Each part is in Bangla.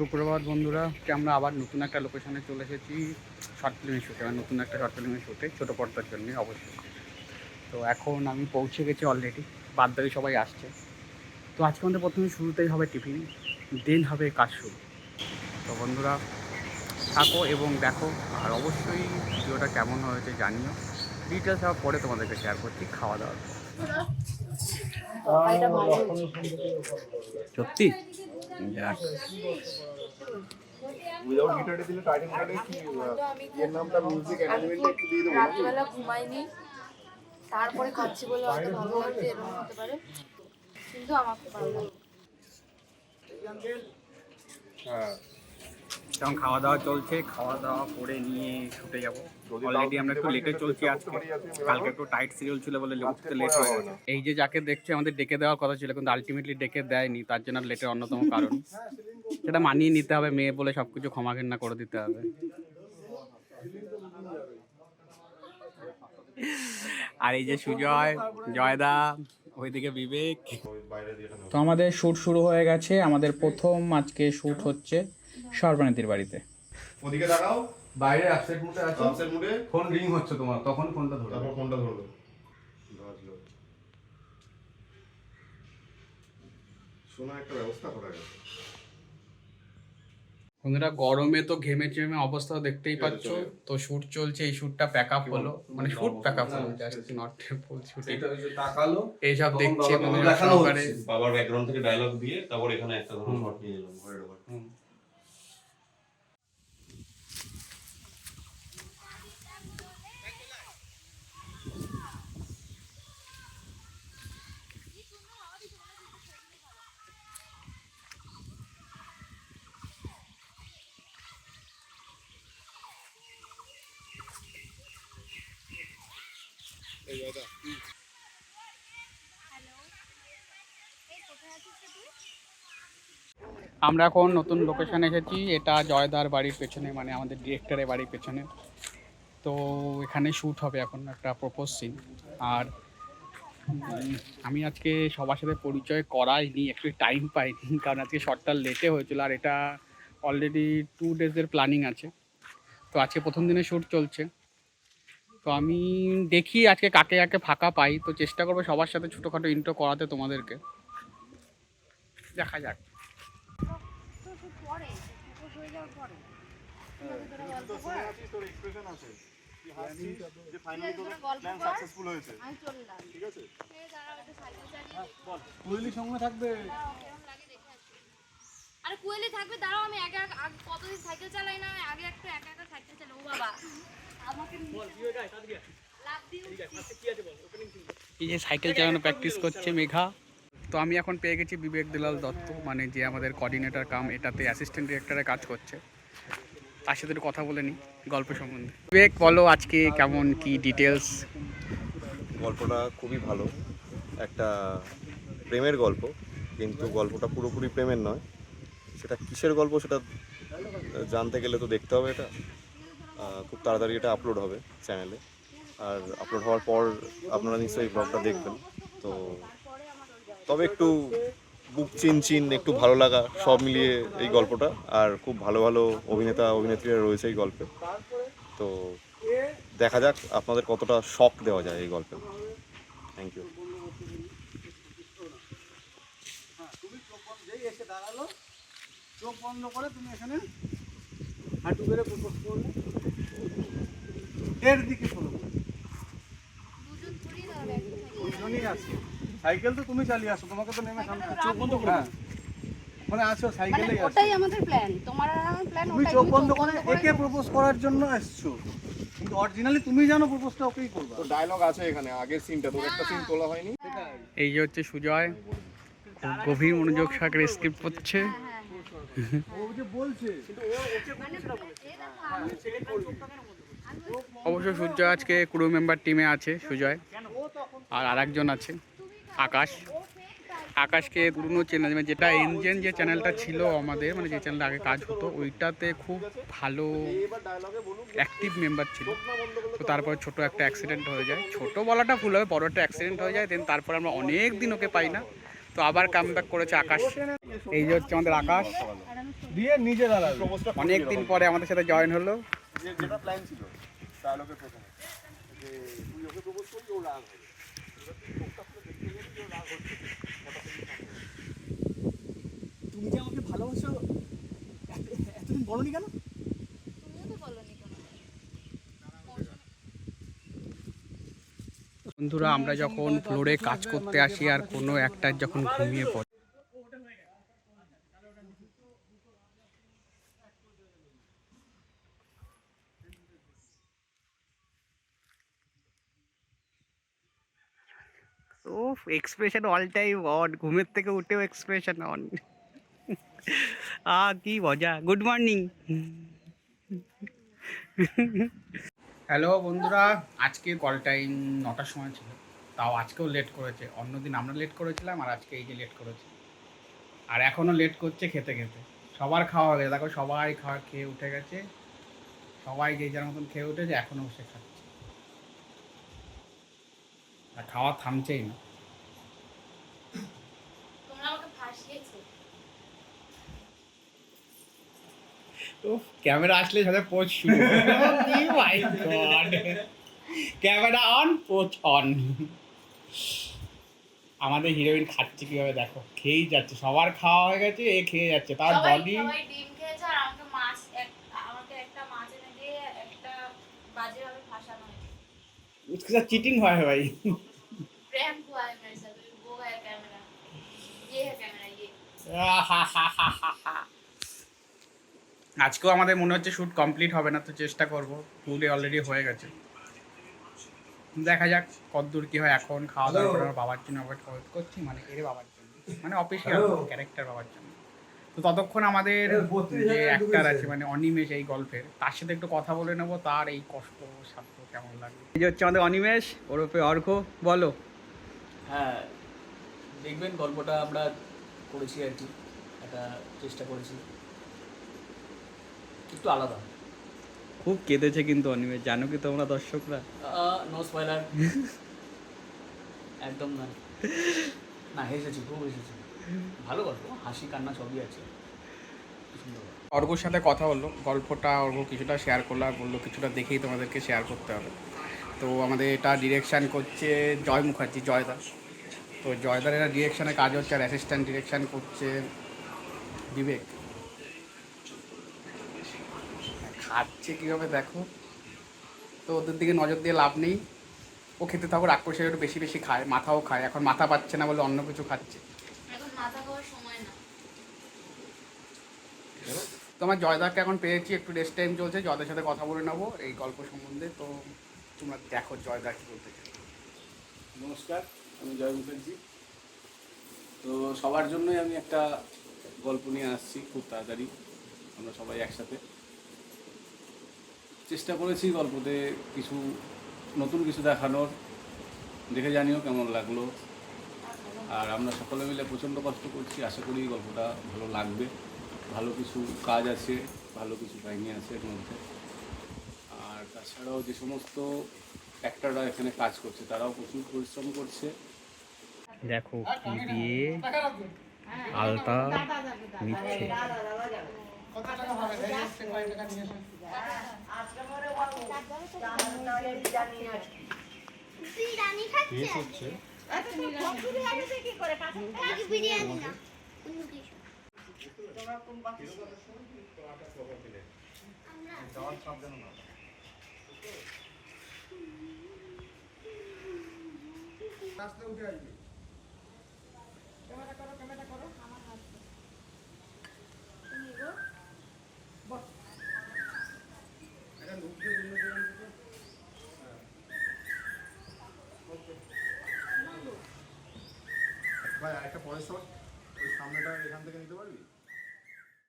সুপ্রভাত বন্ধুরা, আমরা আবার নতুন একটা লোকেশনে চলে এসেছি শর্ট ফিল্মের শ্যুটে, নতুন একটা শর্ট ফিল্মের শ্যুটে, ছোটো পর্দার জন্য অবশ্যই। তো এখন আমি পৌঁছে গেছি অলরেডি, বাদবাকি সবাই আসছে। তো আজকে আমাদের প্রথমে শুরুতেই হবে টিফিন, দেন হবে কাজ শুরু। তো বন্ধুরা থাকো এবং দেখো, আর অবশ্যই ভিডিওটা কেমন হয়েছে জানিও। ডিটেলস সব পরে তোমাদেরকে শেয়ার করছি খাওয়া দাওয়ার পর। সত্যি যাক, উইদাউট গিটারে দিলে টাইটেল কার্ডে কি এর নামটা মিউজিক অ্যারেঞ্জমেন্ট একটু দিয়ে দেবো। রাত্রিবেলা ঘুমাইনি, তারপরে খাচ্ছি বলে হয়তো ভালো লাগছে, এরকম হতে পারে, কিন্তু আমার খুব ভালো লাগে। হ্যাঁ, এখন খাওয়া দাওয়া চলছে, খাওয়া দাওয়া করে নিয়ে ছুটে যাবো। অলরেডি আমরা একটু লেটে চলছি আজকে, কালকে একটু টাইট সিরিয়াল ছিল বলে উঠতে লেট হয়ে গেছে। এই যে যাকে দেখছে আমাদের ডেকে দেওয়ার কথা ছিল, কিন্তু আলটিমেটলি ডেকে দেয়নি, তার জন্য লেটের অন্যতম কারণ। সেটা মানিয়ে নিতে হবে, মেয়ে বলে সব কিছু ক্ষমা ঘেন্না করে দিতে হবে। আর এই যে সুজয়, জয়দা, ওইদিকে বিবেক। তো আমাদের শ্যুট শুরু হয়ে গেছে। আমাদের প্রথম আজকে শ্যুট হচ্ছে সর্বানীতির বাড়িতে। ওদিকে দাঁড়াও, বাইরে আপসেট মুডে আছো, আপসেট মুডে ফোন রিং হচ্ছে তোমার, তখন ফোনটা ধরো, তারপর ফোনটা ধরো। বাজলো, শোনা একটা ব্যবস্থা করা গেছে। বন্ধুরা গরমে তো ঘেমে চেমে অবস্থা দেখতেই পাচ্ছ। তো শুট চলছে, এই শুটটা প্যাক আপ হলো, মানে শুট প্যাক আপ হলো, জাস্ট নট ফুল শুট। তাকালো এইসব দেখছে দেখানো হচ্ছে, বাবার ব্যাকগ্রাউন্ড থেকে ডায়লগ দিয়ে তারপর এখানে একটা ধরো শট নিয়ে নিলাম ঘরের উপর। আমরা এখন নতুন লোকেশনে এসেছি, এটা জয়দার বাড়ির পেছনে, মানে আমাদের ডিরেক্টরের বাড়ির পেছনে। তো এখানে শ্যুট হবে এখন একটা প্রপোজ সিন। আর আমি আজকে সবার সাথে পরিচয় করাইনি, একটু টাইম পাইনি, কারণ আজকে শর্টটা লেটে হয়েছিল। আর এটা অলরেডি 2 ডেজের প্ল্যানিং আছে। তো আজকে প্রথম দিনে শ্যুট চলছে। তো আমি দেখি আজকে কাকে কাকে ফাঁকা পাই, তো চেষ্টা করবো সবার সাথে ছোটোখাটো ইন্ট্রো করাতে তোমাদেরকে, দেখা যাক। তোর এক্সপ্রেশন আছে কি হাসছিস যে ফাইনালি তোর প্ল্যান সাকসেসফুল হয়েছে। ঠিক আছে, কুয়েলি সঙ্গে থাকবে। আরে কুয়েলি থাকবে, দাঁড়াও, আমি আগে কতদিন সাইকেল চালাই না, আগে একটু একা একা সাইকেল চালাই। ও বাবা, আমাকে এই যে সাইকেল চালানো প্র্যাকটিস করছে মেঘা। তো আমি এখন পেয়ে গেছি বিবেক দুলাল দত্ত, মানে যে আমাদের কোঅর্ডিনেটর কাম এটাতে অ্যাসিস্ট্যান্ট ডিরেক্টরে কাজ করছে। তার সাথে একটু কথা বলে নিই গল্প সম্বন্ধে। বিবেক বলো আজকে কেমন কি ডিটেলস? গল্পটা খুবই ভালো, একটা প্রেমের গল্প, কিন্তু গল্পটা পুরোপুরি প্রেমের নয়। সেটা কিসের গল্প সেটা জানতে গেলে তো দেখতে হবে। এটা খুব তাড়াতাড়ি এটা আপলোড হবে চ্যানেলে, আর আপলোড হওয়ার পর আপনারা নিশ্চয়ই ব্লগটা দেখবেন। তো তবে একটু বুক চিন একটু ভালো লাগা সব মিলিয়ে এই গল্পটা, আর খুব ভালো ভালো অভিনেতা অভিনেত্রীরা রয়েছে এই গল্পে। তো দেখা যাক আপনাদের কতটা শক দেওয়া যায় এই গল্পে। Thank you. চোখ বন্ধ করে তুমি এখানে হাঁটু করে প্রপোজ করলে, এর দিকে ফলো করবে, দুজনই আছে। সাইকেল তো তুমি চালিয়ে আসো, তোমাকে তো নেমে সামনে চোখ বন্ধ করে মানে আছো সাইকেলেই আছো। ওটাই আমাদের প্ল্যান, তোমার আর আমার প্ল্যান তুমি ওটাই। চোখ বন্ধ করে একে প্রপোজ করার জন্য এসছো, কিন্তু অরিজিনালি তুমি জানো প্রপোজটা ওকেই করবে। তো ডায়লগ আছে এখানে, আগের সিনটা তোর একটা সিন তোলা হয়নি। এই যে হচ্ছে সুজয়, খুব গভীর মনোযোগ সহকারে স্ক্রিপ্ট করছে। অবশ্য সূর্য আজকে ক্রু মেম্বার টিমে আছে, সুজয় আর আরেকজন আছে আকাশ। আকাশকে পুরনো চ্যানেল, মানে যেটা এনজেন যে চ্যানেলটা ছিল আমাদের, মানে যে চ্যানেলটা আগে কাজ হতো, ওইটাতে খুব ভালো অ্যাক্টিভ মেম্বার ছিল। তো তারপর ছোট একটা অ্যাক্সিডেন্ট হয়ে যায়, ছোট বলাটা ভুল হবে, বড় একটা অ্যাক্সিডেন্ট হয়ে যায়। দেন তারপর আমরা অনেক দিন ওকে পাই না, তো আবার কাম ব্যাক করেছে আকাশ। এই যে হচ্ছে আমাদের আকাশ, দিয়ে নিজে দাঁড়াবে। অনেকদিন পরে আমাদের সাথে জয়েন হলো। যেটা প্ল্যান ছিল ডায়লগের প্রথমে যে তুই ওকে প্রপোজ করবি, ও রাগ হবে। এবার তুই চোখটা খুলে দেখতে গেলি যে ও রাগ হচ্ছে, হঠাৎ করে সামনে এলো। তুমি যে আমাকে ভালোবাসো এতদিন বলনি কেন? তুমিও তো বলনি কোনো। বন্ধুরা, আমরা যখন ফ্লোরে কাজ করতে আসি আর কোনো একটার যখন ঘুমিয়ে পড়ে, ও এক্সপ্রেশন অল টাইম অন, ঘুমের থেকে উঠেও এক্সপ্রেশন অন। কি মজা। Good morning. হ্যালো বন্ধুরা, আজকে কল টাইম 9টার সময় ছিল, তাও আজকেও লেট করেছে। অন্যদিন আমরা লেট করেছিলাম আর আজকে এই যে লেট করেছে, আর এখনও লেট করছে খেতে খেতে। সবার খাওয়া হয়ে গেছে, দেখো সবাই খেয়ে উঠে গেছে, সবাই যে যার মতন খেয়ে উঠেছে, এখনও বসে খাচ্ছে আর খাওয়া থামছেই না। তোমরা আমাকে ফাঁসিয়েছো। তো ক্যামেরা আসলে সাথে পোজ শুরু। My god, camera on, pose on. আমাদের হিরোইন খাচ্ছে কিভাবে দেখো, খেয়েই যাচ্ছে, সবার খাওয়া হয়ে গেছে, এ খেয়ে যাচ্ছে, তার বডি। সবাই ডিম খেয়েছে আর আমাকে একটা মাছ এনে দিয়ে একটা বাজেভাবে ফাঁসানো হয়েছে। उसके साथ चीटिंग हुआ है भाई। प्रेम हुआ है मेरे साथ, वो है कैमरा, ये है कैमरा, ये। আজকেও আমাদের মনে হচ্ছে শ্যুট কমপ্লিট হবে না, তো চেষ্টা করব। ফুলে অলরেডি হয়ে গেছে, দেখা যাক কতদূর কি হয়। এখন খাওয়া দাওয়া করে আমার বাবার জন্য ওয়েট করছি, মানে এর বাবার জন্য, মানে অফিসিয়াল ক্যারেক্টার বাবার জন্য। তো ততক্ষণ আমাদের যে অ্যাক্টার আছে, মানে অনিমেষ এই গল্পের, তার সাথে একটু কথা বলে নেবো, তার এই কষ্ট সাধ্য কেমন লাগে। এই যে হচ্ছে আমাদের অনিমেষ, ওরফে অর্ঘ। বলো। হ্যাঁ, দেখবেন গল্পটা আমরা করেছি আর কি, একটা চেষ্টা করেছি একটু আলাদা। খুব কেঁদেছে কিন্তু অনিমেষ, জানো কি তোমরা দর্শকরা? নো স্পয়লার, একদম না। না, হেসেছি, খুব হেসেছি। ভালো গল্প, হাসি কান্না সবই আছে, সুন্দর। অর্ঘর সাথে কথা হলো, গল্পটা অর্ঘ কিছুটা শেয়ার করলো আর বললো কিছুটা দেখেই তোমাদেরকে শেয়ার করতে হবে। তো আমাদের এটা ডিরেকশান করছে জয় মুখার্জি, জয়দা। তো জয়দার এটা ডিরেকশানে কাজ হচ্ছে, আর অ্যাসিস্ট্যান্ট ডিরেকশান করছে বিবেক। খাচ্ছে কীভাবে দেখো, তো ওদের দিকে নজর দিয়ে লাভ নেই। ও খেতে থাকো, রাগ করে একটু বেশি বেশি খায়, মাথাও খায়। এখন মাথা পাচ্ছে না বলে অন্য কিছু খাচ্ছে। এখন মাথা খাওয়ার সময় না। তোমার জয়দাকে এখন পেয়েছি, একটু রেস্ট টাইম চলছে, জয়দার সাথে কথা বলে নেবো এই গল্প সম্বন্ধে। তো তোমরা দেখো জয়দা কী বলতে চাই। নমস্কার, আমি জয় মুখার্জি। তো সবার জন্যই আমি একটা গল্প নিয়ে আসছি খুব তাড়াতাড়ি, আমরা সবাই একসাথে চেষ্টা করেছি গল্পতে কিছু নতুন কিছু দেখানোর। দেখে জানিও কেমন লাগলো। আর আমরা সকলে মিলে প্রচণ্ড কষ্ট করছি, আশা করি গল্পটা ভালো লাগবে। ভালো কিছু কাজ আছে, ভালো কিছু কাহিনী আছে এর মধ্যে। আর তাছাড়াও যে সমস্ত অ্যাক্টররা এখানে কাজ করছে তারাও প্রচুর পরিশ্রম করছে। দেখো কি দিয়ে আলতা নিচ্ছে।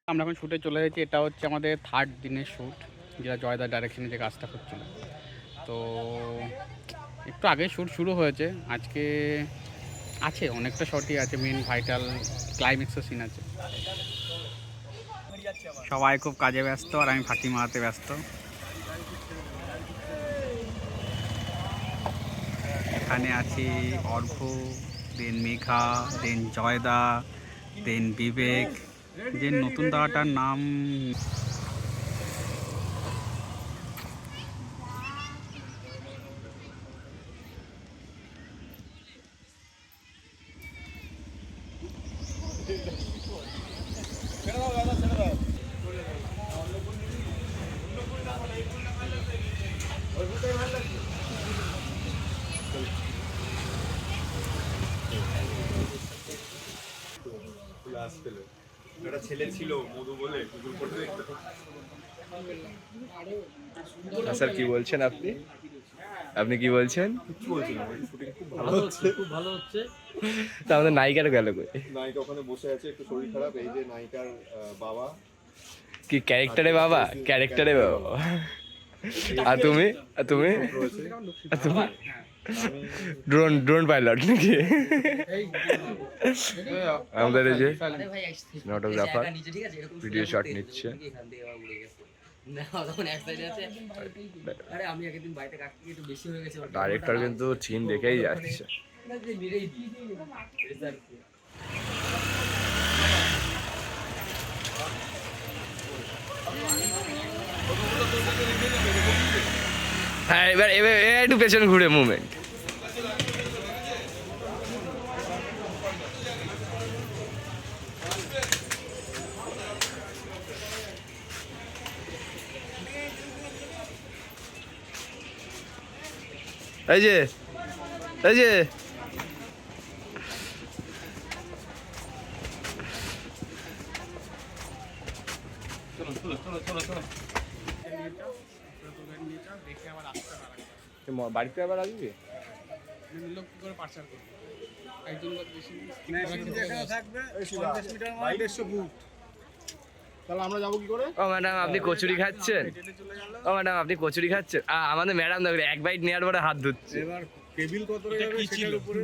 আমরা এখন শ্যুটে চলে যাচ্ছি। এটা হচ্ছে আমাদের 3rd দিনের শ্যুট, যেটা জয়দার ডাইরেকশনে যে কাজটা করছিল। তো একটু আগে শ্যুট শুরু হয়েছে। আজকে আছে অনেকটা শটই আছে, মেন ভাইটাল ক্লাইম্যাক্সের সিন আছে। সবাই খুব কাজে ব্যস্ত আর আমি ফাঁকি মারাতে ব্যস্ত। এখানে আছি অর্ঘ, দেন মেঘা, দেন জয়দা, দেন বিবেক, যে নতুন দাদাটার নাম একটা ছেলে ছিল মধু বলে গুগল করে দেখতে। স্যার কি বলছেন আপনি? আপনি কি বলছেন? কি বলছিল শুটিং খুব ভালো হচ্ছে, খুব ভালো হচ্ছে। তা আমাদের নায়িকার গেল কই? নায়িকা ওখানে বসে আছে, একটু শরীর খারাপ। এই যে নায়িকার বাবা। কি ক্যারেক্টারে বাবা? ক্যারেক্টারে বাবা। আর তুমি? আর তুমি? আর তুমি? ড্রোন পাইলট নাকি? আমাদের এই যে সিনেমাটোগ্রাফার ভিডিও শট নিচ্ছে। ডাইরেক্টর কিন্তু চিন দেখেই যাচ্ছে। হ্যাঁ, এবার এবার একটু পেছনে ঘুরে মুভমেন্ট। এই যে এই যে বাড়িতে আবার আসবি? লোক কি করে পাচার করবে? একজন লোক বেশি তাহলে আমরা যাবো কি করে? ও ম্যাডাম, আপনি কচুরি খাচ্ছেন? ও ম্যাডাম, আপনি কচুরি খাচ্ছেন? আমাদের ম্যাডাম দেখবে এক বাইট নেওয়ার পরে হাত ধুচ্ছে। এবার টেবিল কত যাবে সেটার উপরে।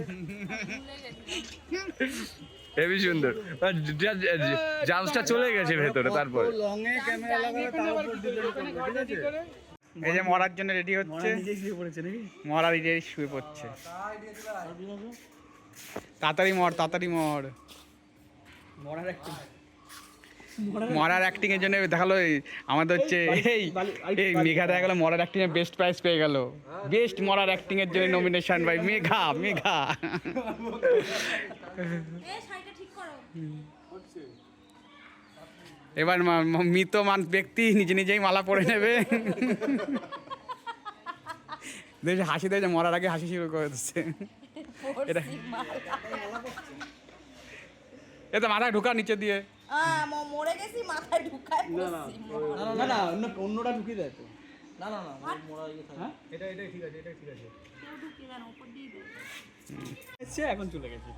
হেবি সুন্দর, জামসটা চলে গেছে ভেতরে। তারপর লং এ ক্যামেরা লাগালে তার উপর ডিলিট করবে, ঠিক আছে? এই যে মরার জন্য রেডি হচ্ছে, মরা নিজেই শুয়ে পড়ছে। তাড়াতাড়ি মর, তাড়াতাড়ি মর। মরার অ্যাক্টিং এর জন্য দেখালো আমাদের হচ্ছে এই মেঘা দেখা গেল মরার অ্যাক্টিং এর বেস্ট প্রাইজ পেয়ে গেল। বেস্ট মরার অ্যাক্টিং এর জন্য নমিনেশন বাই মেঘা। এবার মৃত ব্যক্তি নিজে নিজেই মালা পরে নেবে। দেখছি হাসি দেয়, মরার আগে হাসি শুরু করে দিচ্ছে। এটা এটা মাথায় ঢুকা নিচে দিয়ে। মরে গেছি মাথায় ঢুকায় না অন্যটা ঢুকিয়ে দেয় তো। না মোড়া ইয়ে থাকে। এটাই ঠিক আছে, এটাই ঠিক আছে। কেউ ঢুকিয়ে দেন উপর দিয়ে দেন। এখন চলে গেছে।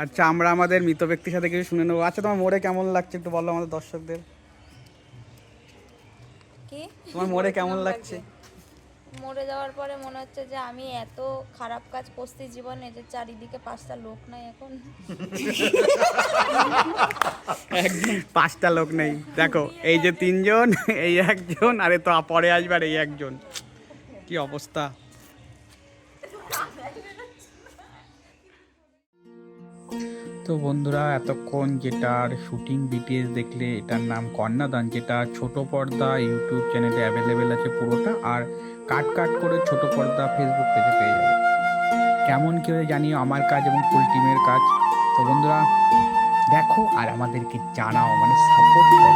আচ্ছা, আমরা আমাদের মৃত ব্যক্তির সাথে কিছু শুনে নেবো। আচ্ছা, তোমার মোড়ে কেমন লাগছে একটু বলো আমাদের দর্শকদের। কি তোমার মোড়ে কেমন লাগছে? মরে যাওয়ার পরে মনে হচ্ছে যে আমি এত খারাপ কাজ করছি জীবনে যে চারিদিকে 5টা লোক নাই এখন। একদম 5টা লোক নেই। দেখো, এই যে 3জন, এই একজন, আরে তো পরে আসবে আর এই একজন। কি অবস্থা! তো বন্ধুরা, এতক্ষণ যেটার শুটিং বিটিএস দেখলে, এটার নাম কন্যাদান, যেটা ছোট পর্দা ইউটিউব চ্যানেলে অ্যাভেলেবেল আছে পুরোটা, আর কাট করে ছোট পর্দা ফেসবুক পেজে পেয়ে যাবে। কেমন কেউ জানিও আমার কাজ এবং ফুল টিমের কাজ। তো বন্ধুরা দেখো আর আমাদেরকে জানাও, মানে সাপোর্ট করো।